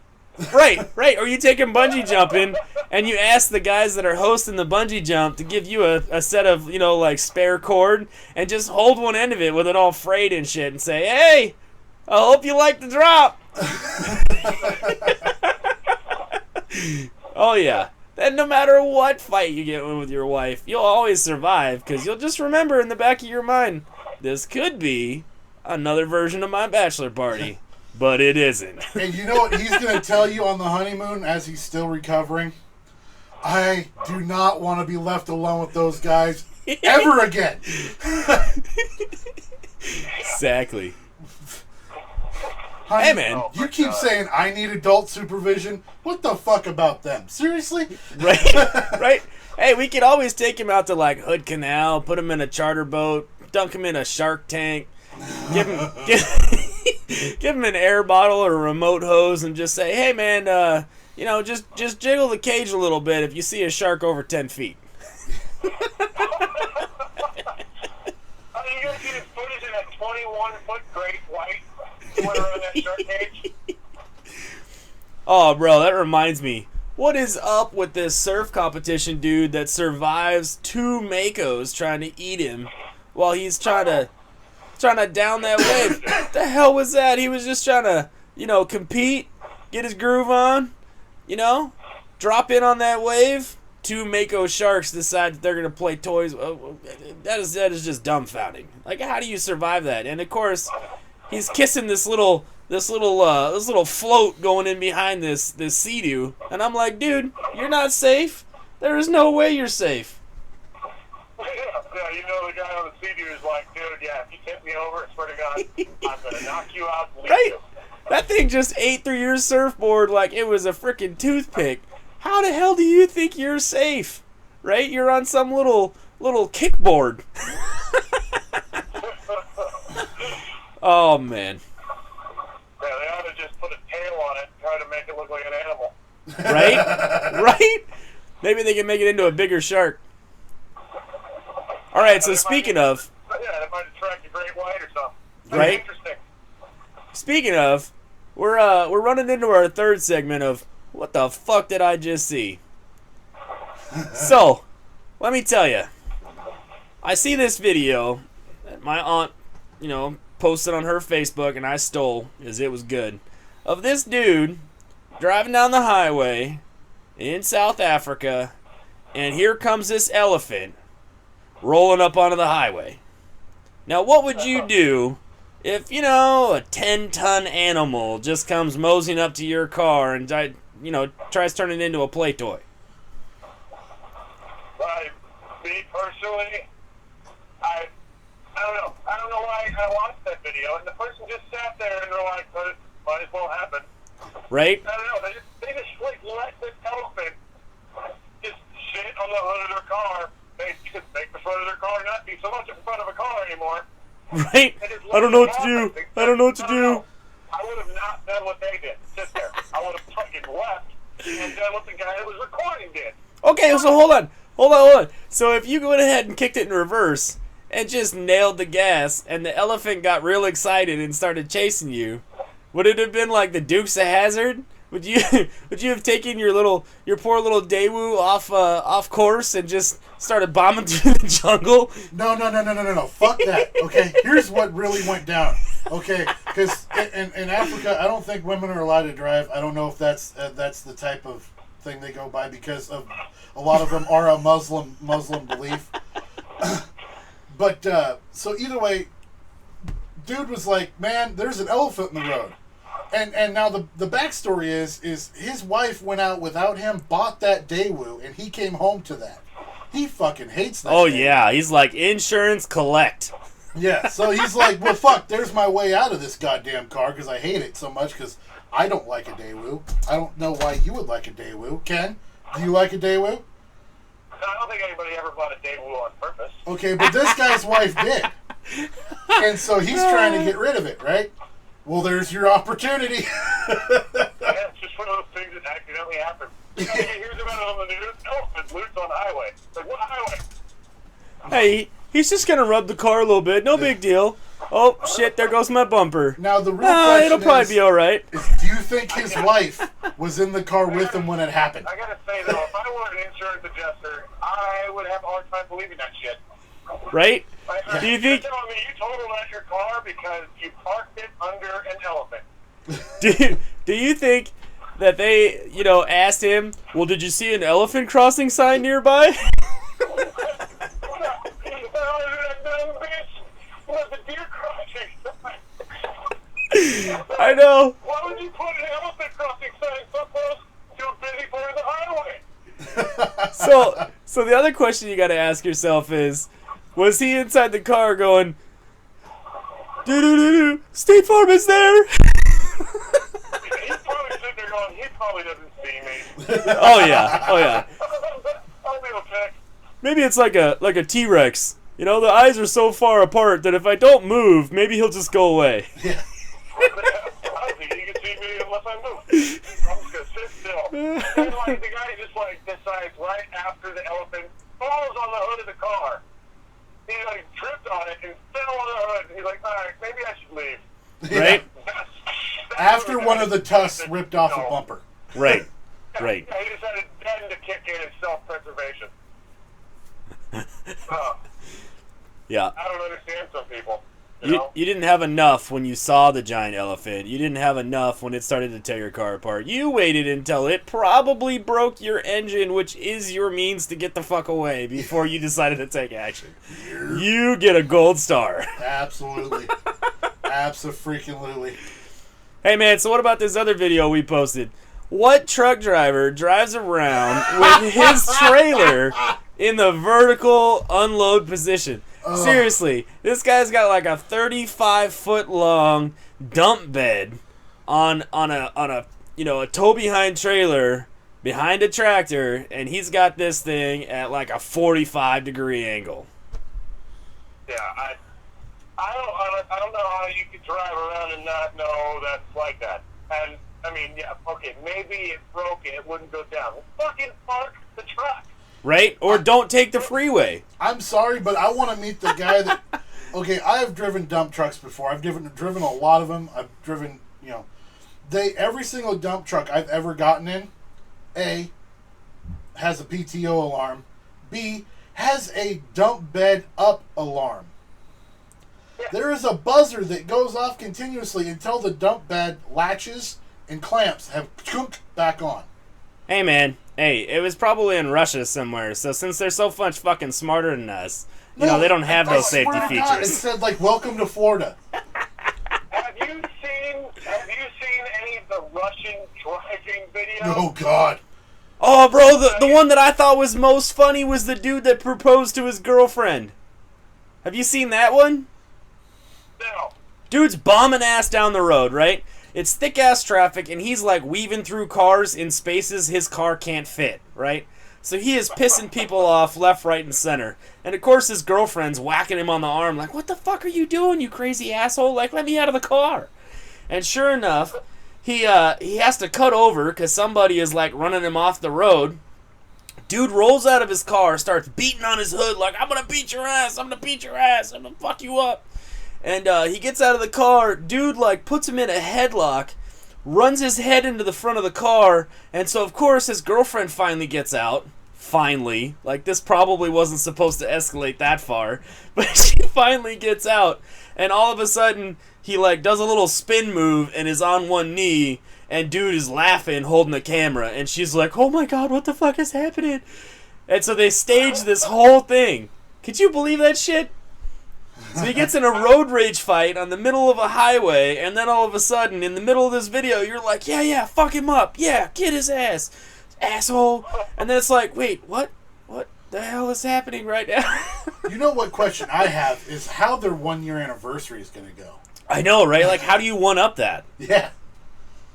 Right. Or you take him bungee jumping, and you ask the guys that are hosting the bungee jump to give you a set of, you know, like spare cord, and just hold one end of it with it all frayed and shit, and say, hey, I hope you like the drop. Oh, yeah. Then no matter what fight you get with your wife, you'll always survive, because you'll just remember in the back of your mind, this could be another version of my bachelor party, but it isn't. And you know what he's going to tell you on the honeymoon as he's still recovering? I do not want to be left alone with those guys ever again. Exactly. Honey, Hey, man. You keep saying I need adult supervision. What the fuck about them? Seriously? Right? Hey, we could always take him out to, like, Hood Canal, put him in a charter boat, dunk him in a shark tank, give him an air bottle or a remote hose, and just say, hey, man, you know, just jiggle the cage a little bit if you see a shark over 10 feet. Are you going to get his footage in a 21-foot great white sweater on that shark cage? Oh, bro, that reminds me. What is up with this surf competition dude that survives 2 Makos trying to eat him while he's trying to down that wave? What the hell was that? He was just trying to, you know, compete, get his groove on, you know, drop in on that wave. 2 Mako sharks decide that they're going to play toys. That is just dumbfounding. Like, how do you survive that? And of course, he's kissing this little float going in behind this sea-doo, and I'm like, dude, you're not safe. There is no way you're safe. Yeah, you know the guy on the sea-doo is like, dude, yeah, if you tip me over, I swear to God, I'm gonna knock you out and leave Right? you. That thing just ate through your surfboard like it was a freaking toothpick. How the hell do you think you're safe? Right? You're on some little kickboard. Oh, man. Yeah, they ought to just put a tail on it and try to make it look like an animal. Right? Maybe they can make it into a bigger shark. All right, so speaking of... Yeah, that might attract a great white or something. Right? Interesting. Speaking of, we're running into our third segment of what the fuck did I just see? So, let me tell you. I see this video that my aunt, posted on her Facebook, and I stole, because it was good, of this dude driving down the highway in South Africa, and here comes this elephant rolling up onto the highway. Now, what would you do if, a 10-ton animal just comes moseying up to your car and, tries turning it into a play toy? Me personally, I don't know. I don't know why I watched that video, and the person just sat there and they're like, "But it might as well happen." Right? I don't know. They just let this elephant just shit on the hood of their car. They just make the front of their car not be so much in front of a car anymore. Right? I don't know what to do. I don't know what to do. I would have not done what they did. Sit there. I would have fucking left and done what the guy that was recording did. Okay, so hold on. So if you went ahead and kicked it in reverse and just nailed the gas, and the elephant got real excited and started chasing you, would it have been like the Dukes of Hazzard? Would you have taken your poor little Daewoo off course and just started bombing through the jungle? No. Fuck that. Okay, here's what really went down. Okay, because in Africa, I don't think women are allowed to drive. I don't know if that's the type of thing they go by, because of a lot of them are a Muslim belief. But so either way, dude was like, "Man, there's an elephant in the road." And now the backstory is his wife went out without him, bought that Daewoo, and he came home to that. He fucking hates that. Oh, thing. yeah. He's like, insurance collect. Yeah, so he's like, well, fuck, there's my way out of this goddamn car, because I hate it so much, because I don't like a Daewoo. I don't know why you would like a Daewoo. Ken, do you like a Daewoo? I don't think anybody ever bought a Daewoo on purpose. Okay, but this guy's wife did. And so he's trying to get rid of it, right? Well, there's your opportunity. Yeah, it's just one of those things that accidentally happen. You hear about it on the news. Elephant loose on the highway. Like, what highway? Hey, he's just gonna rub the car a little bit. No big deal. Oh, shit, there goes my bumper. Now, the real question it'll probably be alright. Do you think his wife was in the car with him when it happened? I gotta say, though, if I were an insurance adjuster, I would have a hard time believing that shit. Right? Do you think... You're telling me you totaled out your car because you parked it under an elephant? Do you think that they, asked him, well, did you see an elephant crossing sign nearby? I know. Why would you put an elephant crossing sign so close to a busy part of the highway? So the other question you got to ask yourself is, was he inside the car going, doo-doo-doo-doo, State Farm is there? He's probably sitting there going, he probably doesn't see me. Oh yeah. I'll be okay. Maybe it's like a T-Rex. The eyes are so far apart that if I don't move, maybe he'll just go away. Yeah. I don't think he can see me unless I move. I'm just gonna sit still. And like the guy just decides right after the elephant falls on the hood of the car. He tripped on it and fell on the hood. He's like, all right, maybe I should leave. Right? That's After one of the tusks ripped off a bumper. Right. Yeah, he decided then to kick in his self-preservation. Yeah. I don't understand some people. You didn't have enough when you saw the giant elephant. You didn't have enough when it started to tear your car apart. You waited until it probably broke your engine, which is your means to get the fuck away, before you decided to take action. You get a gold star. Absolutely. Abso-freaking-lutely. Hey, man, so what about this other video we posted? What truck driver drives around with his trailer in the vertical unload position? Seriously, this guy's got like a 35-foot long dump bed on a a tow behind trailer behind a tractor, and he's got this thing at like a 45-degree angle. Yeah, I don't know how you could drive around and not know that's like that. And I mean, yeah, okay, maybe it broke and it wouldn't go down. Well, fucking park the truck. Right? Or don't take the freeway. I'm sorry, but I want to meet the guy that... Okay, I have driven dump trucks before. I've driven a lot of them. I've driven, every single dump truck I've ever gotten in, A, has a PTO alarm. B, has a dump bed up alarm. There is a buzzer that goes off continuously until the dump bed latches and clamps have chunked back on. Hey, man. Hey, it was probably in Russia somewhere, so since they're so much fucking smarter than us, you know, they don't have those safety God, it features. said, like, welcome to Florida. Have you seen any of the Russian driving videos? Oh, God. Oh, bro, the one that I thought was most funny was the dude that proposed to his girlfriend. Have you seen that one? No. Dude's bombing ass down the road, right? It's thick-ass traffic, and he's, like, weaving through cars in spaces his car can't fit, right? So he is pissing people off left, right, and center. And, of course, his girlfriend's whacking him on the arm, like, what the fuck are you doing, you crazy asshole? Like, let me out of the car. And sure enough, he has to cut over because somebody is, like, running him off the road. Dude rolls out of his car, starts beating on his hood, like, I'm gonna beat your ass, I'm gonna beat your ass, I'm gonna fuck you up. And he gets out of the car, dude, like, puts him in a headlock, runs his head into the front of the car, and so, of course, his girlfriend finally gets out. Finally. Like, this probably wasn't supposed to escalate that far, but she finally gets out, and all of a sudden, he, like, does a little spin move and is on one knee, and dude is laughing, holding the camera, and she's like, oh my god, what the fuck is happening? And so they stage this whole thing. Could you believe that shit? So he gets in a road rage fight on the middle of a highway, and then all of a sudden, in the middle of this video, you're like, yeah, fuck him up. Yeah, get his ass, asshole. And then it's like, wait, what? What the hell is happening right now? You know what question I have is how their 1 year anniversary is going to go. I know, right? Like, how do you one-up that? Yeah.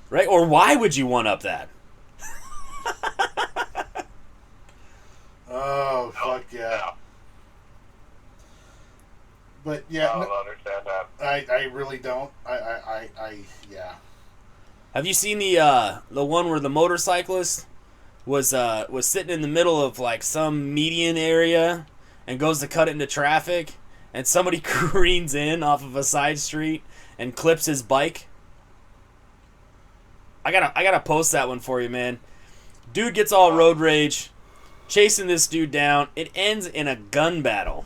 Right? Or why would you one-up that? Oh, fuck yeah. But yeah, I don't understand that. I really don't. Yeah. Have you seen the one where the motorcyclist was sitting in the middle of like some median area and goes to cut into traffic, and somebody careens in off of a side street and clips his bike? I gotta post that one for you, man. Dude gets all road rage, chasing this dude down. It ends in a gun battle.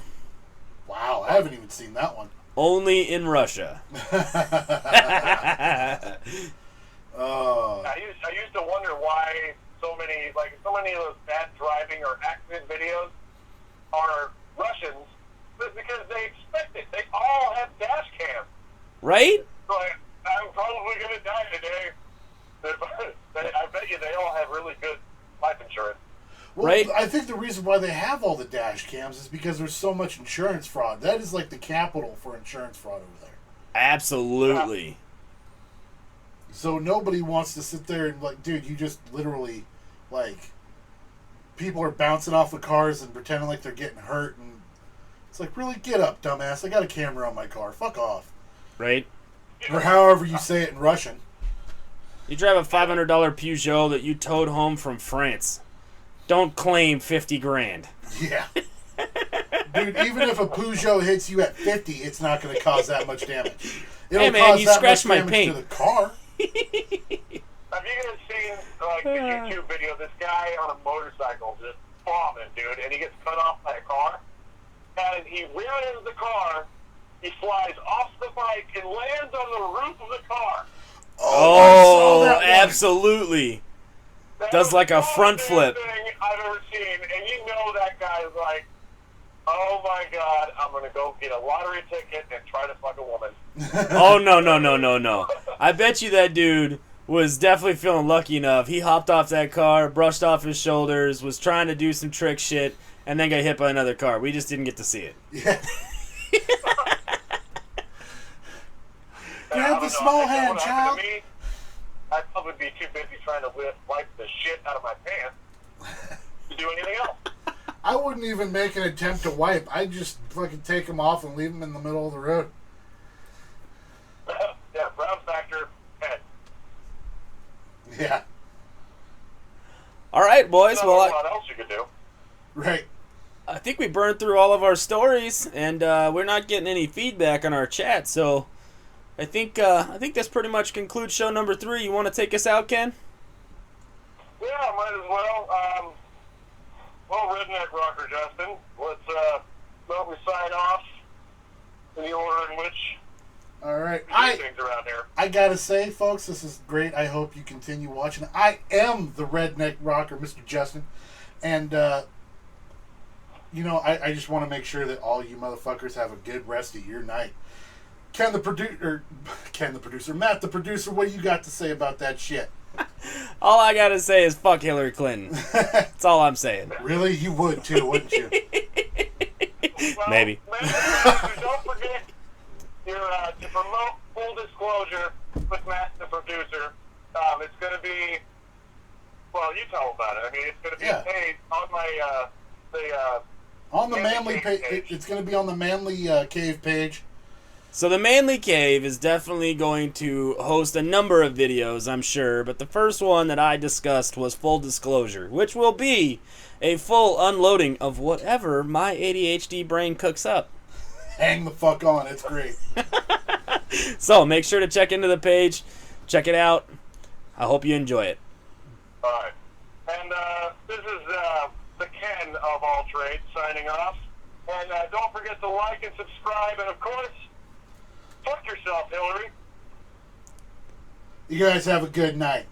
Wow, I haven't even seen that one. Only in Russia. Oh. I used to wonder why so many of those bad driving or accident videos are Russians, but because they expect it. They all have dash cams. Right? Like, I'm probably going to die today. I bet you they all have really good life insurance. Well, right? I think the reason why they have all the dash cams is because there's so much insurance fraud. That is like the capital for insurance fraud over there. Absolutely. So nobody wants to sit there and like, dude, you just literally, like, people are bouncing off the cars and pretending like they're getting hurt, and it's like, really, get up, dumbass. I got a camera on my car. Fuck off. Right? Or however you say it in Russian. You drive a $500 Peugeot that you towed home from France. Don't claim 50 grand. Yeah. Dude, even if a Peugeot hits you at 50, it's not going to cause that much damage. It'll Hey, man, cause you that scratched much my damage paint. to the car. Have you guys seen like the YouTube video? This guy on a motorcycle just bombing, dude, and he gets cut off by a car, and he rears the car. He flies off the bike and lands on the roof of the car. Oh, I saw that one. absolutely. Does like a front flip. Thing I've ever seen, and you know that guy's like, oh my god, I'm gonna go get a lottery ticket and try to fuck a woman. Oh, no. I bet you that dude was definitely feeling lucky enough. He hopped off that car, brushed off his shoulders, was trying to do some trick shit, and then got hit by another car. We just didn't get to see it. Yeah. I Grab don't the know, small I think hand, what child. happened to me, I'd probably be too busy trying to wipe the shit out of my pants to do anything else. I wouldn't even make an attempt to wipe. I'd just fucking take them off and leave them in the middle of the road. Yeah, brown factor, head. Yeah. All right, boys. There's Well, not a lot else you could do. Right. I think we burned through all of our stories, and we're not getting any feedback on our chat, so I think this pretty much concludes show number 3. You want to take us out, Ken? Yeah, might as well. well, Redneck Rocker Justin, let's well, we sign off in the order in which All right. we do things around here. I gotta say, folks, this is great. I hope you continue watching. I am the Redneck Rocker, Mr. Justin. And, you know, I just want to make sure that all you motherfuckers have a good rest of your night. Matt, the producer, what do you got to say about that shit? All I gotta say is fuck Hillary Clinton. That's all I'm saying. Really? You would too, wouldn't you? Well, Maybe. Don't forget to promote full disclosure with Matt, the producer. It's going to be, well, you tell them about it. I mean, it's going to be paid on my on the Manly page. It's going to be on the Manly Cave page. So the Manly Cave is definitely going to host a number of videos, I'm sure, but the first one that I discussed was full disclosure, which will be a full unloading of whatever my ADHD brain cooks up. Hang the fuck on, it's great. So make sure to check into the page, check it out. I hope you enjoy it. All right. And this is the Ken of all trades signing off. And don't forget to like and subscribe, and of course, fuck yourself, Hillary. You guys have a good night.